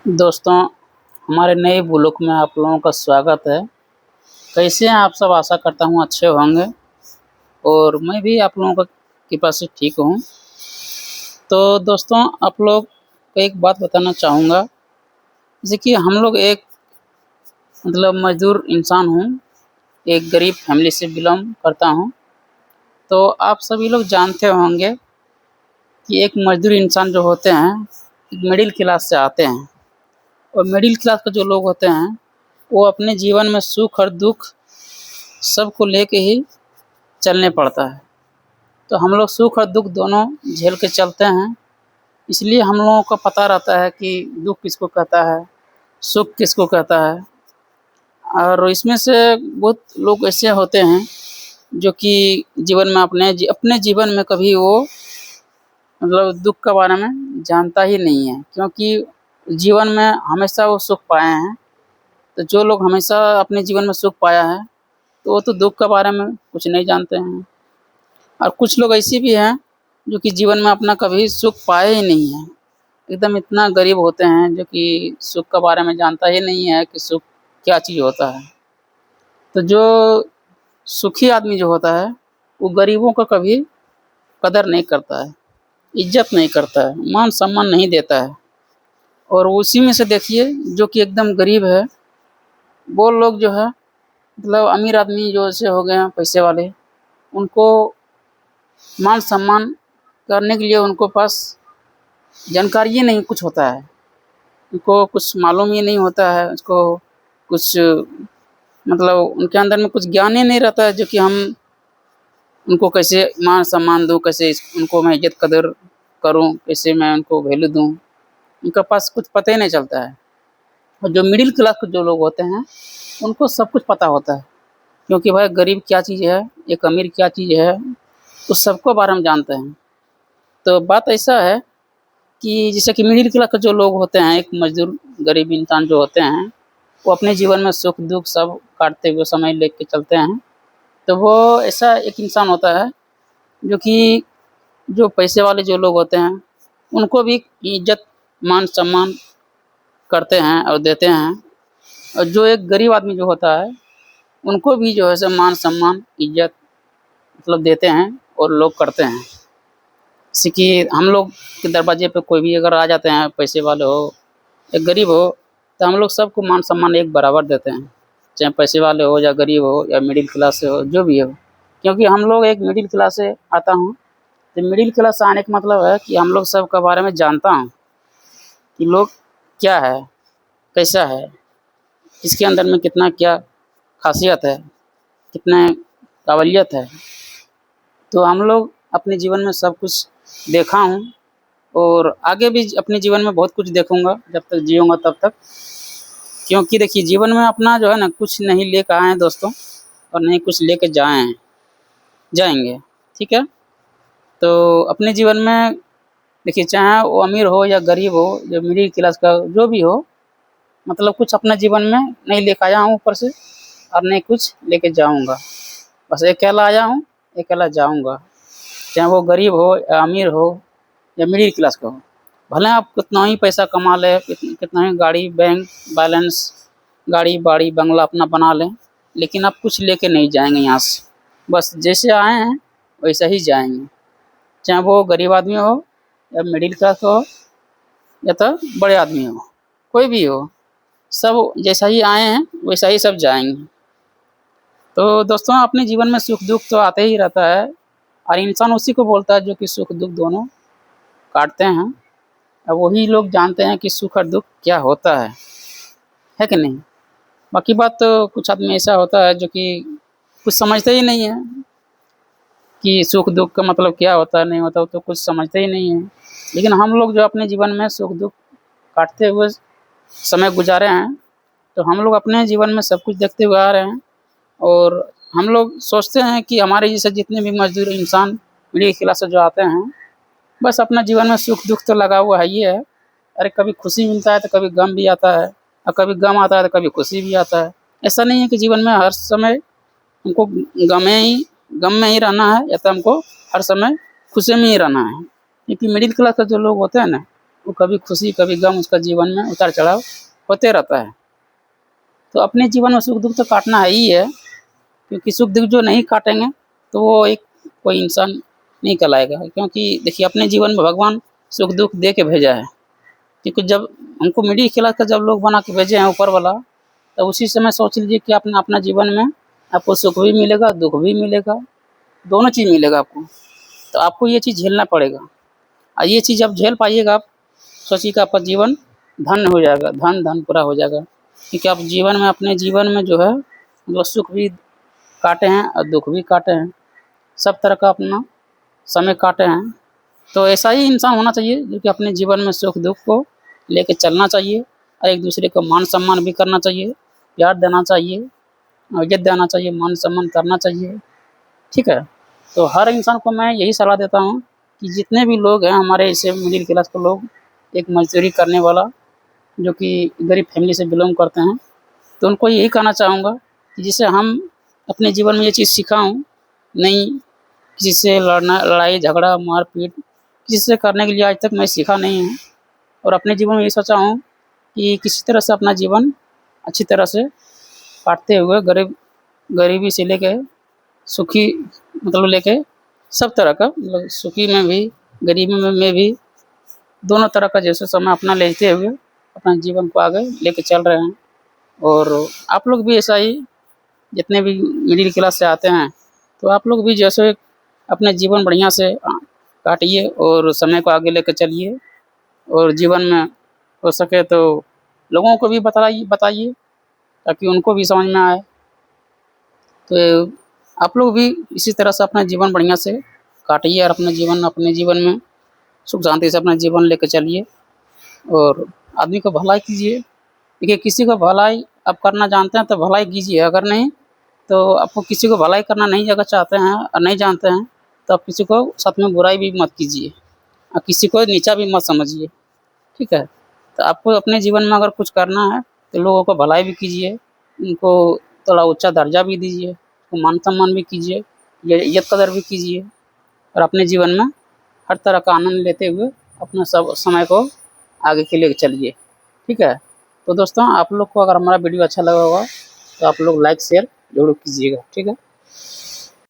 दोस्तों, हमारे नए ब्लॉग में आप लोगों का स्वागत है। कैसे हैं आप सब? आशा करता हूँ अच्छे होंगे और मैं भी आप लोगों का कृपा से ठीक हूँ। तो दोस्तों, आप लोग को एक बात बताना चाहूँगा, जैसे कि हम लोग एक मज़दूर इंसान हूँ, एक गरीब फैमिली से बिलॉन्ग करता हूँ। तो आप सभी लोग जानते होंगे कि एक मज़दूर इंसान जो होते हैं, एक मिडिल क्लास से आते हैं और मिडिल क्लास के जो लोग होते हैं, वो अपने जीवन में सुख और दुख सबको लेके ही चलने पड़ता है। तो हम लोग सुख और दुख दोनों झेल के चलते हैं, इसलिए हम लोगों को पता रहता है कि दुख किसको कहता है, सुख किसको कहता है। और इसमें से बहुत लोग ऐसे होते हैं जो कि जीवन में अपने जीवन में कभी वो दुख के बारे में जानता ही नहीं है, क्योंकि जीवन में हमेशा वो सुख पाए हैं। तो जो लोग हमेशा अपने जीवन में सुख पाया है, तो वो तो दुख के बारे में कुछ नहीं जानते हैं। और कुछ लोग ऐसे भी हैं जो कि जीवन में अपना कभी सुख पाए ही नहीं है, एकदम इतना गरीब होते हैं जो कि सुख के बारे में जानता ही नहीं है कि सुख क्या चीज़ होता है। तो जो सुखी आदमी जो होता है, वो गरीबों का कभी कदर नहीं करता है, इज्जत नहीं करता है, मान सम्मान नहीं देता है। और उसी में से देखिए जो कि एकदम गरीब है, वो लोग जो है अमीर आदमी जो ऐसे हो गए हैं पैसे वाले, उनको मान सम्मान करने के लिए उनको पास जानकारी ही नहीं कुछ होता है, उनको कुछ मालूम ही नहीं होता है, उसको कुछ उनके अंदर में कुछ ज्ञान ही नहीं रहता है जो कि हम उनको कैसे मान सम्मान दूँ, कैसे उनको मैं इज्जत कदर करूँ, कैसे मैं उनको वैल्यू दूँ, उनके पास कुछ पता ही नहीं चलता है। और जो मिडिल क्लास के जो लोग होते हैं, उनको सब कुछ पता होता है, क्योंकि भाई गरीब क्या चीज़ है, एक अमीर क्या चीज़ है, तो सबको बारे में जानते हैं। तो बात ऐसा है कि जैसे कि मिडिल क्लास के जो लोग होते हैं, एक मजदूर गरीब इंसान जो होते हैं, वो अपने जीवन में सुख दुख सब काटते हुए समय लेके चलते हैं। तो वो ऐसा एक इंसान होता है जो कि जो पैसे वाले जो लोग होते हैं, उनको भी इज्जत मान सम्मान करते हैं और देते हैं। और जो एक गरीब आदमी जो होता है, उनको भी जो है सो मान सम्मान इज्जत देते हैं और लोग करते हैं। जैसे कि हम लोग के दरवाजे पे कोई भी अगर आ जाते हैं, पैसे वाले हो या गरीब हो, तो हम लोग सबको मान सम्मान एक बराबर देते हैं, चाहे पैसे वाले हो या गरीब हो या मिडिल क्लास से हो, जो भी हो। क्योंकि हम लोग एक मिडिल क्लास से आता हूँ, तो मिडिल क्लास से आने का मतलब है कि हम लोग सब के बारे में जानता हूँ कि लोग क्या है, कैसा है, इसके अंदर में कितना क्या खासियत है, कितना काबिलियत है। तो हम लोग अपने जीवन में सब कुछ देखा हूँ और आगे भी अपने जीवन में बहुत कुछ देखूँगा जब तक जीऊँगा तब तक। क्योंकि देखिए जीवन में अपना जो है ना, कुछ नहीं लेकर आए हैं दोस्तों, और नहीं कुछ लेके जाएंगे, ठीक है। तो अपने जीवन में देखिए, चाहे वो अमीर हो या गरीब हो, जो मिडिल क्लास का जो भी हो, कुछ अपना जीवन में नहीं लेकर आया हूँ ऊपर से, और नहीं कुछ लेके जाऊँगा। बस अकेला आया हूँ, अकेला जाऊँगा, चाहे वो गरीब हो या अमीर हो या मिडिल क्लास का हो। भले आप कितना ही पैसा कमा लें, कितना ही गाड़ी बैंक बैलेंस गाड़ी बाड़ी बंगला अपना बना लें, लेकिन आप कुछ लेके नहीं जाएंगे यहाँ से। बस जैसे आए हैं वैसा ही जाएंगे, चाहे वो गरीब आदमी हो या मिडिल क्लास हो या तो बड़े आदमी हो, कोई भी हो, सब जैसा ही आए हैं वैसा ही सब जाएंगे। तो दोस्तों, अपने जीवन में सुख दुख तो आते ही रहता है, और इंसान उसी को बोलता है जो कि सुख दुख दोनों काटते हैं। अब वही लोग जानते हैं कि सुख और दुख क्या होता है कि नहीं। बाकी बात तो कुछ आदमी ऐसा होता है जो कि कुछ समझते ही नहीं है कि सुख दुख का मतलब क्या होता है, नहीं होता, तो कुछ समझते ही नहीं है। लेकिन हम लोग जो अपने जीवन में सुख दुख काटते हुए समय गुजारे हैं, तो हम लोग अपने जीवन में सब कुछ देखते हुए आ रहे हैं। और हम लोग सोचते हैं कि हमारे जैसे जितने भी मजदूर इंसान मिडिल क्लास से जो आते हैं, बस अपना जीवन में सुख दुख तो लगा हुआ है ही है। अरे कभी खुशी मिलता है तो कभी गम भी आता है, और कभी गम आता है तो कभी खुशी भी आता है। ऐसा नहीं है कि जीवन में हर समय हमको गम में ही रहना है, या तो हमको हर समय खुशी में ही रहना है। क्योंकि मिडिल क्लास का जो लोग होते हैं ना, वो कभी खुशी कभी गम उसका जीवन में उतार चढ़ाव होते रहता है। तो अपने जीवन में सुख दुख तो काटना है ही है, क्योंकि सुख दुख जो नहीं काटेंगे तो वो एक कोई इंसान नहीं कहलाएगा। क्योंकि देखिए अपने जीवन में भगवान सुख दुख दे के भेजा है, क्योंकि जब हमको मिडिल क्लास का जब लोग बना के भेजे हैं ऊपर वाला, तब उसी समय सोच लीजिए कि अपना अपना जीवन में आपको सुख भी मिलेगा दुख भी मिलेगा, दोनों चीज़ मिलेगा आपको। तो आपको ये चीज़ झेलना पड़ेगा, और ये चीज़ आप झेल पाइएगा, आप सोचिए कि आपका जीवन धन्य हो जाएगा, धन धन पूरा हो जाएगा। क्योंकि आप जीवन में अपने जीवन में जो है मतलब सुख भी काटे हैं और दुख भी काटे हैं, सब तरह का अपना समय काटे हैं। तो ऐसा ही इंसान होना चाहिए जो कि अपने जीवन में सुख दुख को लेके चलना चाहिए, और एक दूसरे को मान सम्मान भी करना चाहिए, प्यार देना चाहिए, इज्जत देना चाहिए, मान सम्मान करना चाहिए। ठीक है, तो हर इंसान को मैं यही सलाह देता हूँ कि जितने भी लोग हैं हमारे ऐसे मिडिल क्लास के लोग, एक मजदूरी करने वाला जो कि गरीब फैमिली से बिलोंग करते हैं, तो उनको यही कहना चाहूँगा कि जिससे हम अपने जीवन में ये चीज़ सीखा हूँ, नहीं किसी से लड़ना, लड़ाई झगड़ा मारपीट किसी से करने के लिए आज तक मैं सीखा नहीं हूँ। और अपने जीवन में ये सोचा हूँ कि किसी तरह से अपना जीवन अच्छी तरह से काटते हुए गरीबी से लेके सुखी मतलब लेके सब तरह का मतलब सुखी में भी गरीबी में भी दोनों तरह का जैसे समय अपना लेते हुए अपना जीवन को आगे लेके चल रहे हैं। और आप लोग भी ऐसा ही, जितने भी मिडिल क्लास से आते हैं, तो आप लोग भी जैसे अपने जीवन बढ़िया से काटिए और समय को आगे लेकर चलिए, और जीवन में हो सके तो लोगों को भी बताइए ताकि उनको भी समझ में आए। तो आप लोग भी इसी तरह से अपना जीवन बढ़िया से काटिए और अपने जीवन में सुख शांति से अपना जीवन लेकर चलिए, और आदमी को भलाई कीजिए। देखिए किसी को भलाई आप करना जानते हैं तो भलाई कीजिए, अगर नहीं तो आपको किसी को भलाई करना नहीं अगर चाहते हैं और नहीं जानते हैं तो आप किसी को साथ में बुराई भी मत कीजिए और किसी को नीचा भी मत समझिए। ठीक है, तो आपको अपने जीवन में अगर कुछ करना है तो लोगों को भलाई भी कीजिए, उनको थोड़ा ऊंचा दर्जा भी दीजिए, उनको मान सम्मान भी कीजिए, इज्जत कदर भी कीजिए, और अपने जीवन में हर तरह का आनंद लेते हुए अपना सब समय को आगे के लिए चलिए। ठीक है, तो दोस्तों आप लोग को अगर हमारा वीडियो अच्छा लगा होगा तो आप लोग लाइक शेयर जरूर कीजिएगा। ठीक है।